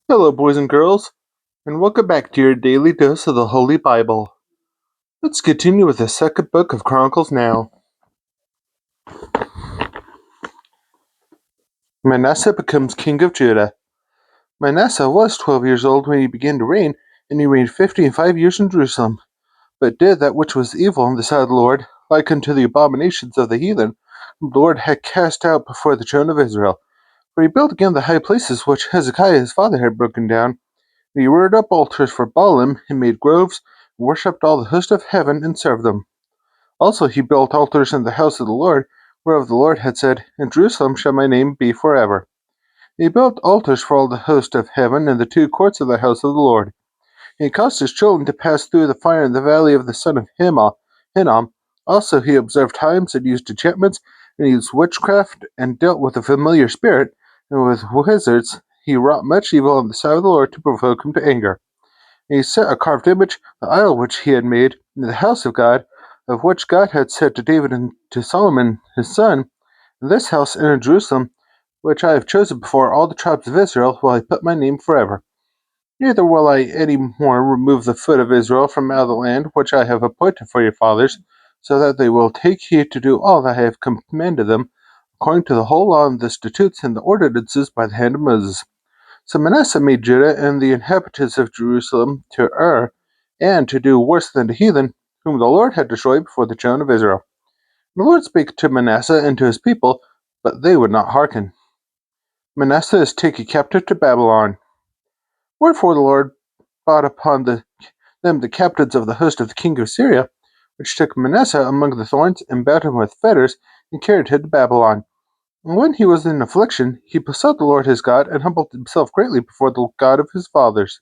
Hello, boys and girls, and welcome back to your daily dose of the Holy Bible. Let's continue with the second book of Chronicles now. Manasseh becomes king of Judah. Manasseh was 12 years old when he began to reign, and he reigned 55 years in Jerusalem, but did that which was evil in the sight of the Lord, like unto the abominations of the heathen, whom the Lord had cast out before the children of Israel. For he built again the high places which Hezekiah his father had broken down. And he reared up altars for Baalim, and made groves, and worshipped all the host of heaven, and served them. Also he built altars in the house of the Lord, whereof the Lord had said, In Jerusalem shall my name be forever. He built altars for all the host of heaven in the two courts of the house of the Lord. He caused his children to pass through the fire in the valley of the son of Hinnom. Also he observed times and used enchantments, and used witchcraft, and dealt with a familiar spirit, and with wizards. He wrought much evil in the sight of the Lord to provoke him to anger. And he set a carved image, the idol which he had made, in the house of God, of which God had said to David and to Solomon his son, In this house and in Jerusalem, which I have chosen before all the tribes of Israel, will I put my name forever. Neither will I any more remove the foot of Israel from out of the land which I have appointed for your fathers, so that they will take heed to do all that I have commanded them, according to the whole law and the statutes and the ordinances by the hand of Moses. So Manasseh made Judah and the inhabitants of Jerusalem to err, and to do worse than the heathen, whom the Lord had destroyed before the children of Israel. The Lord spake to Manasseh and to his people, but they would not hearken. Manasseh is taken captive to Babylon. Wherefore the Lord brought upon them the captains of the host of the king of Syria, which took Manasseh among the thorns, and bound him with fetters, and carried him to Babylon. And when he was in affliction, he besought the Lord his God, and humbled himself greatly before the God of his fathers,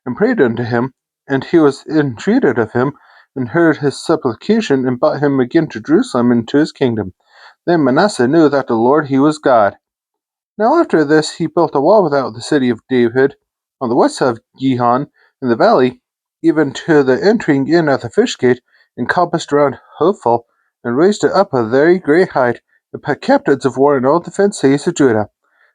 and prayed unto him, and he was entreated of him, and heard his supplication, and brought him again to Jerusalem into his kingdom. Then Manasseh knew that the Lord he was God. Now after this he built a wall without the city of David, on the west side of Gihon, in the valley, even to the entering in at the fish gate, and compassed around Hophel, and raised it up a very great height, and put captains of war in all the fenced cities of Judah.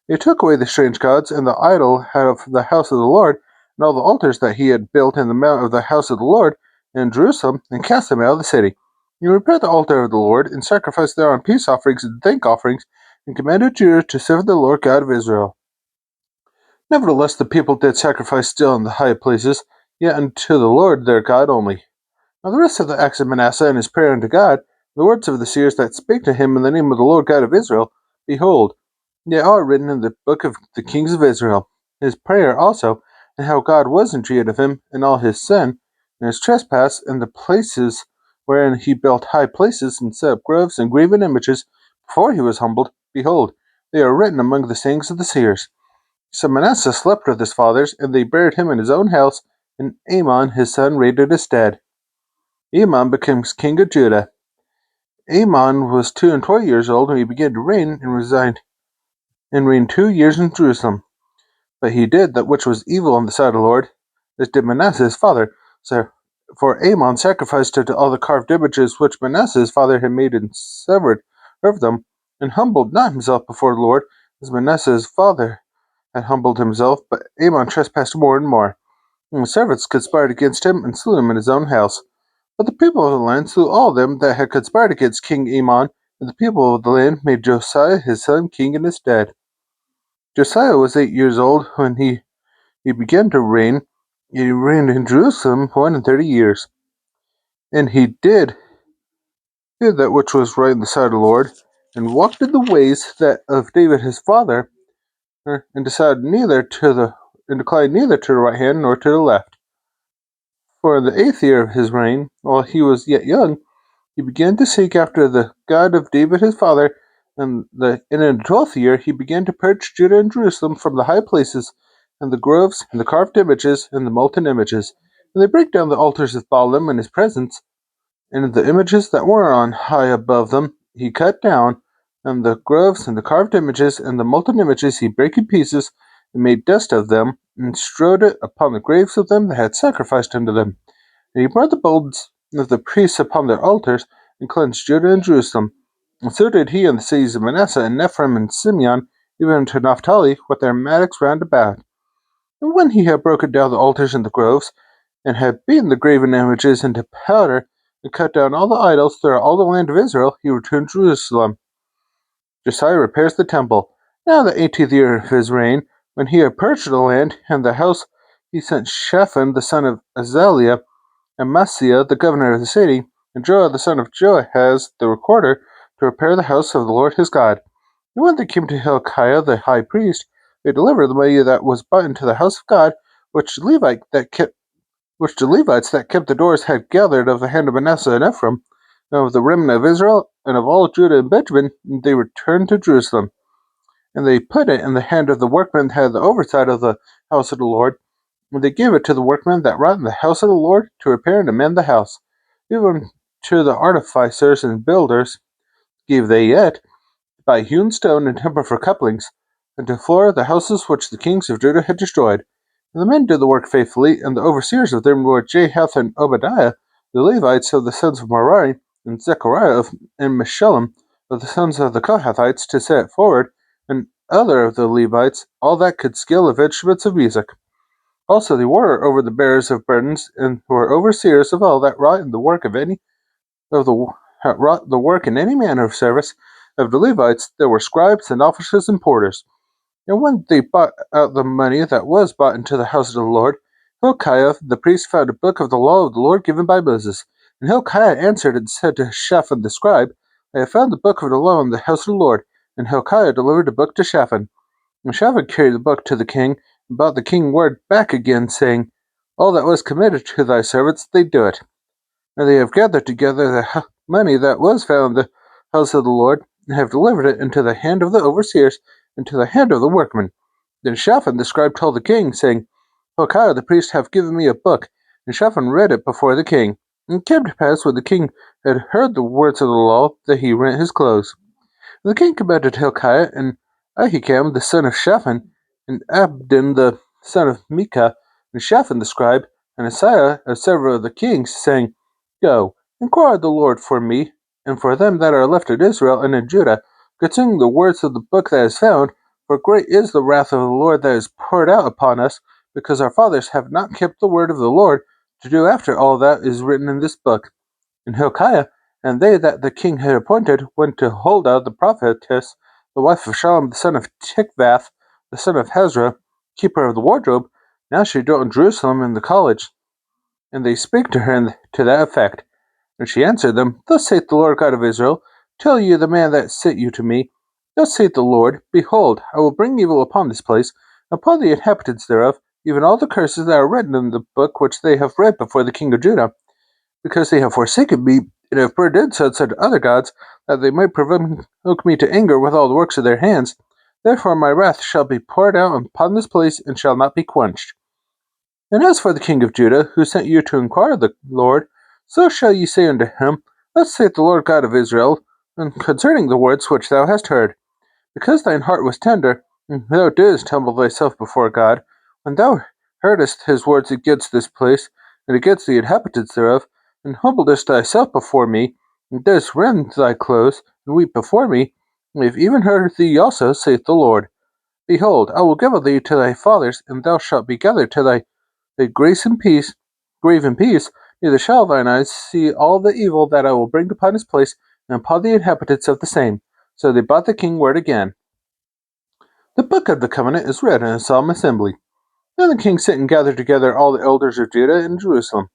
They took away the strange gods and the idol out of the house of the Lord, and all the altars that he had built in the mount of the house of the Lord in Jerusalem, and cast them out of the city. He repaired the altar of the Lord, and sacrificed thereon peace offerings and thank offerings, and commanded Judah to serve the Lord God of Israel. Nevertheless the people did sacrifice still in the high places, yet unto the Lord their God only. Now the rest of the acts of Manasseh and his prayer unto God, the words of the seers that spake to him in the name of the Lord God of Israel, behold, they are written in the book of the kings of Israel. His prayer also, and how God was entreated of him, and all his sin, and his trespass, and the places wherein he built high places, and set up groves and graven images, before he was humbled, behold, they are written among the sayings of the seers. So Manasseh slept with his fathers, and they buried him in his own house, and Amon his son reigned in his stead. Amon became king of Judah. Amon was 22 years old when he began to reign, and reigned 2 years in Jerusalem. But he did that which was evil in the sight of the Lord, as did Manasseh his father. So, for Amon sacrificed unto all the carved images which Manasseh his father had made, and severed of them, and humbled not himself before the Lord, as Manasseh his father had humbled himself. But Amon trespassed more and more, and his servants conspired against him, and slew him in his own house. But the people of the land slew all them that had conspired against King Amon, and the people of the land made Josiah his son king in his stead. Josiah was 8 years old when he began to reign. He reigned in Jerusalem 130 years. And he did that which was right in the sight of the Lord, and walked in the ways that of David his father, and declined neither to the right hand nor to the left. For in the 8th year of his reign, while he was yet young, he began to seek after the God of David his father, and in the 12th year he began to purge Judah and Jerusalem from the high places, and the groves, and the carved images, and the molten images. And they break down the altars of Baalim in his presence, and the images that were on high above them he cut down, and the groves, and the carved images, and the molten images he brake in pieces, and made dust of them, and strewed it upon the graves of them that had sacrificed unto them. And he brought the bones of the priests upon their altars, and cleansed Judah and Jerusalem. And so did he in the cities of Manasseh, and Ephraim, and Simeon, even to Naphtali, with their mattocks round about. And when he had broken down the altars and the groves, and had beaten the graven images into powder, and cut down all the idols throughout all the land of Israel, he returned to Jerusalem. Josiah repairs the temple. Now the 18th year of his reign, when he had purged the land and the house, he sent Shaphan the son of Azaliah, and Manasseh the governor of the city, and Joah the son of Joahaz the recorder, to repair the house of the Lord his God. And when they came to Hilkiah the high priest, they delivered the money that was brought into the house of God, which the Levites that kept the doors had gathered of the hand of Manasseh and Ephraim, and of the remnant of Israel, and of all Judah and Benjamin. And they returned to Jerusalem. And they put it in the hand of the workmen that had the oversight of the house of the Lord, and they gave it to the workmen that wrought in the house of the Lord to repair and amend the house. Even to the artificers and builders gave they it, by hewn stone and timber for couplings, and to floor the houses which the kings of Judah had destroyed. And the men did the work faithfully, and the overseers of them were Jahath and Obadiah, the Levites of the sons of Merari, and Zechariah and Meshullam of the sons of the Kohathites, to set it forward, and other of the Levites, all that could skill of instruments of music. Also they were over the bearers of burdens, and were overseers of all that wrought in the work of any of the wrought the work in any manner of service. Of the Levites there were scribes and officers and porters. And when they brought out the money that was brought into the house of the Lord, Hilkiah the priest found a book of the law of the Lord given by Moses. And Hilkiah answered and said to Shaphan the scribe, I have found the book of the law in the house of the Lord. And Hilkiah delivered the book to Shaphan. And Shaphan carried the book to the king, and brought the king word back again, saying, All that was committed to thy servants, they do it. And they have gathered together the money that was found in the house of the Lord, and have delivered it into the hand of the overseers, and to the hand of the workmen. Then Shaphan the scribe told the king, saying, Hilkiah the priest hath given me a book. And Shaphan read it before the king. And it came to pass, when the king had heard the words of the law, that he rent his clothes. The king commanded Hilkiah, and Ahikam the son of Shaphan, and Abdon the son of Micah, and Shaphan the scribe, and Isaiah several of the kings, saying, Go, inquire of the Lord for me, and for them that are left in Israel and in Judah, concerning the words of the book that is found, for great is the wrath of the Lord that is poured out upon us, because our fathers have not kept the word of the Lord, to do after all that is written in this book. And Hilkiah and they that the king had appointed went to Huldah the prophetess, the wife of Shallum the son of Tikvath, the son of Hazra, keeper of the wardrobe. Now she dwelt in Jerusalem in the college. And they spake to her to that effect. And she answered them, Thus saith the Lord God of Israel, Tell you the man that sent you to me. Thus saith the Lord, Behold, I will bring evil upon this place, upon the inhabitants thereof, even all the curses that are written in the book which they have read before the king of Judah, because they have forsaken me, and have burned incense unto other gods, that they might provoke me to anger with all the works of their hands. Therefore my wrath shall be poured out upon this place, and shall not be quenched. And as for the king of Judah, who sent you to inquire of the Lord, so shall ye say unto him, Thus saith the Lord God of Israel, and concerning the words which thou hast heard. Because thine heart was tender, and thou didst humble thyself before God, when thou heardest his words against this place, and against the inhabitants thereof, and humbledest thyself before me, and didst rend thy clothes, and weep before me, I have even heard thee also, saith the Lord. Behold, I will give thee to thy fathers, and thou shalt be gathered to thy grave in peace, neither shall thine eyes see all the evil that I will bring upon this place, and upon the inhabitants of the same. So they brought the king word again. The book of the covenant is read in a solemn assembly. Then the king sent and gathered together all the elders of Judah and Jerusalem.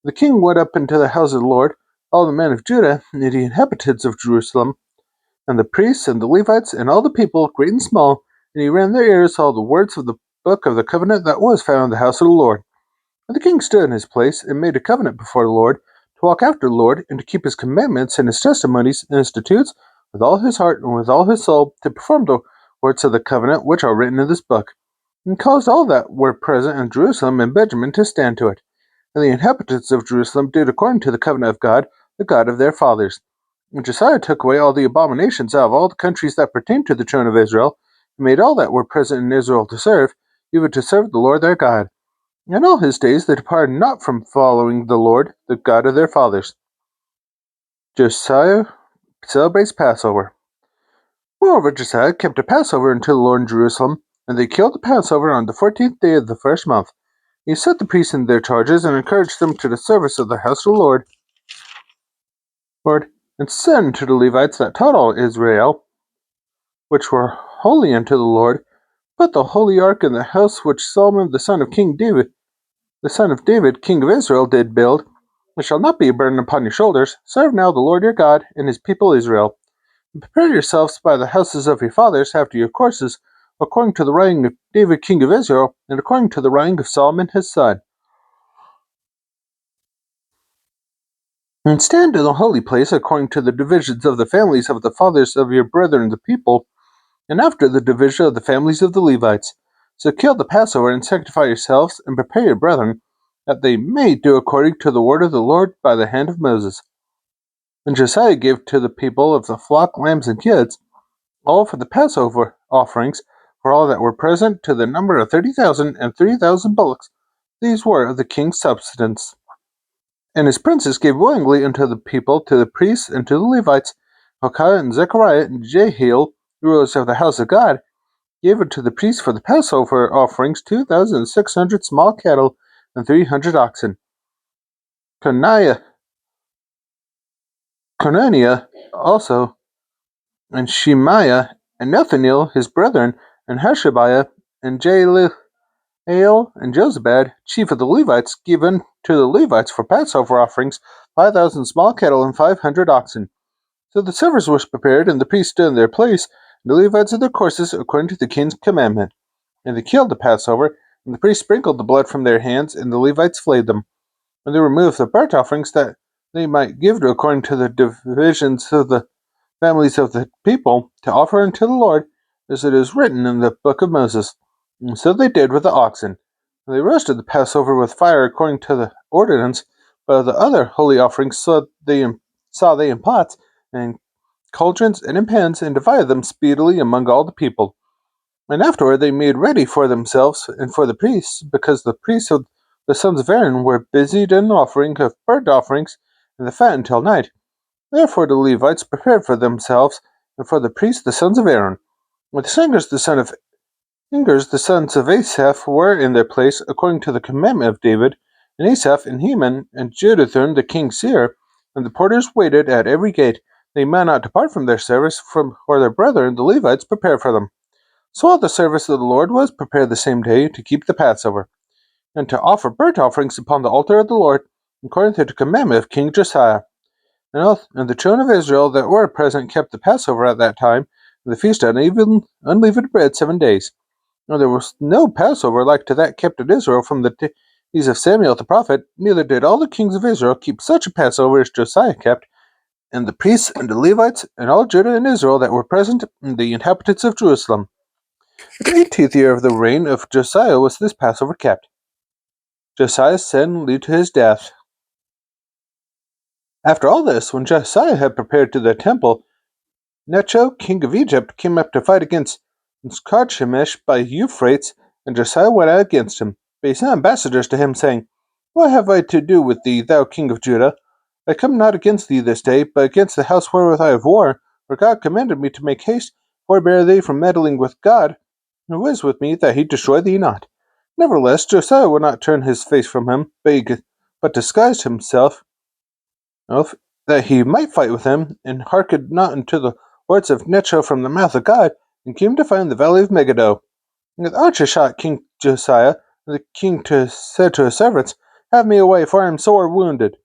The king went up into the house of the Lord, all the men of Judah, and the inhabitants of Jerusalem, and the priests and the Levites, and all the people, great and small, and he ran their ears all the words of the book of the covenant that was found in the house of the Lord. And the king stood in his place, and made a covenant before the Lord, to walk after the Lord, and to keep his commandments and his testimonies and his statutes with all his heart and with all his soul, to perform the words of the covenant which are written in this book, and caused all that were present in Jerusalem and Benjamin to stand to it. And the inhabitants of Jerusalem did according to the covenant of God, the God of their fathers. And Josiah took away all the abominations out of all the countries that pertained to the throne of Israel, and made all that were present in Israel to serve, even to serve the Lord their God. In all his days they departed not from following the Lord, the God of their fathers. Josiah celebrates Passover. Moreover, Josiah kept a Passover unto the Lord in Jerusalem, and they killed the Passover on the 14th day of the first month. He set the priests in their charges and encouraged them to the service of the house of the Lord, and said unto the Levites that taught all Israel, which were holy unto the Lord, put the holy ark in the house which Solomon the son of David, king of Israel, did build. It shall not be a burden upon your shoulders. Serve now the Lord your God and his people Israel. And prepare yourselves by the houses of your fathers after your courses, according to the writing of David king of Israel, and according to the writing of Solomon his son. And stand in the holy place according to the divisions of the families of the fathers of your brethren the people, and after the division of the families of the Levites. So kill the Passover, and sanctify yourselves, and prepare your brethren, that they may do according to the word of the Lord by the hand of Moses. And Josiah gave to the people of the flock lambs and kids, all for the Passover offerings, for all that were present, to the number of 30,000, and 3,000 bullocks. These were of the king's substance. And his princes gave willingly unto the people, to the priests, and to the Levites. Hilkiah and Zechariah and Jehiel, rulers of the house of God, gave unto the priests for the Passover offerings 2,600 small cattle and 300 oxen. Conaniah also, and Shemaiah, and Nethanel his brethren, and Hashabiah, and Jael, and Jozabad, chief of the Levites, given to the Levites for Passover offerings 5,000 small cattle and 500 oxen. So the service was prepared, and the priests stood in their place, and the Levites in their courses, according to the king's commandment. And they killed the Passover, and the priests sprinkled the blood from their hands, and the Levites flayed them. And they removed the burnt offerings that they might give to according to the divisions of the families of the people, to offer unto the Lord, as it is written in the book of Moses. And so they did with the oxen. And they roasted the Passover with fire according to the ordinance, but of the other holy offerings saw they in pots, and cauldrons, and in pans, and divided them speedily among all the people. And afterward they made ready for themselves and for the priests, because the priests of the sons of Aaron were busied in offering of burnt offerings and the fat until night. Therefore the Levites prepared for themselves, and for the priests the sons of Aaron. And the singers the sons of Asaph, were in their place according to the commandment of David, and Asaph, and Heman, and Jeduthun the king's seer, and the porters waited at every gate. They might not depart from their service, for their brethren the Levites prepared for them. So all the service of the Lord was prepared the same day to keep the Passover, and to offer burnt offerings upon the altar of the Lord, according to the commandment of King Josiah. And the children of Israel that were present kept the Passover at that time, and the feast of unleavened bread 7 days. Now there was no Passover like to that kept in Israel from the days of Samuel the prophet, neither did all the kings of Israel keep such a Passover as Josiah kept, and the priests and the Levites, and all Judah and Israel that were present, and the inhabitants of Jerusalem. The 18th year of the reign of Josiah was this Passover kept. Josiah's sin led to his death. After all this, when Josiah had prepared to the temple, Necho, king of Egypt, came up to fight against Carchemish by Euphrates, and Josiah went out against him. But he sent ambassadors to him, saying, What have I to do with thee, thou king of Judah? I come not against thee this day, but against the house wherewith I have war, for God commanded me to make haste, forbear thee from meddling with God, who is with me, that he destroy thee not. Nevertheless, Josiah would not turn his face from him, but disguised himself, that he might fight with him, and hearkened not unto the words of Necho from the mouth of God, and came to find the valley of Megiddo. And the archer shot King Josiah, and the king said to his servants, Have me away, for I am sore wounded.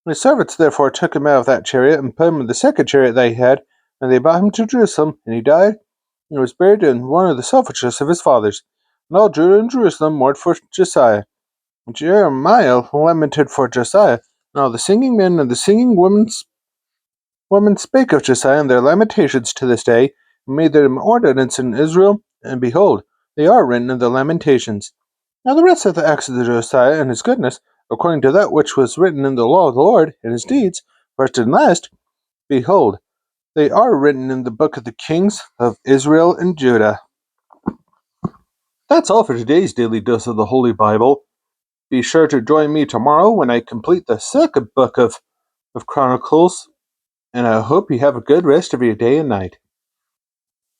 And his servants therefore took him out of that chariot, and put him in the second chariot they had, and they brought him to Jerusalem, and he died, and was buried in one of the sepulchres of his fathers. And all Judah and Jerusalem mourned for Josiah. And Jeremiah lamented for Josiah, and all the singing men and the singing women spake of Josiah in their lamentations to this day, and made them ordinance in Israel, and behold, they are written in the lamentations. Now the rest of the acts of Josiah and his goodness, according to that which was written in the law of the Lord, and his deeds, first and last, behold, they are written in the book of the kings of Israel and Judah. That's all for today's Daily Dose of the Holy Bible. Be sure to join me tomorrow when I complete the second book of Chronicles, and I hope you have a good rest of your day and night.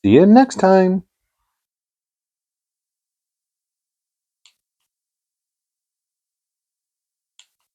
See you next time.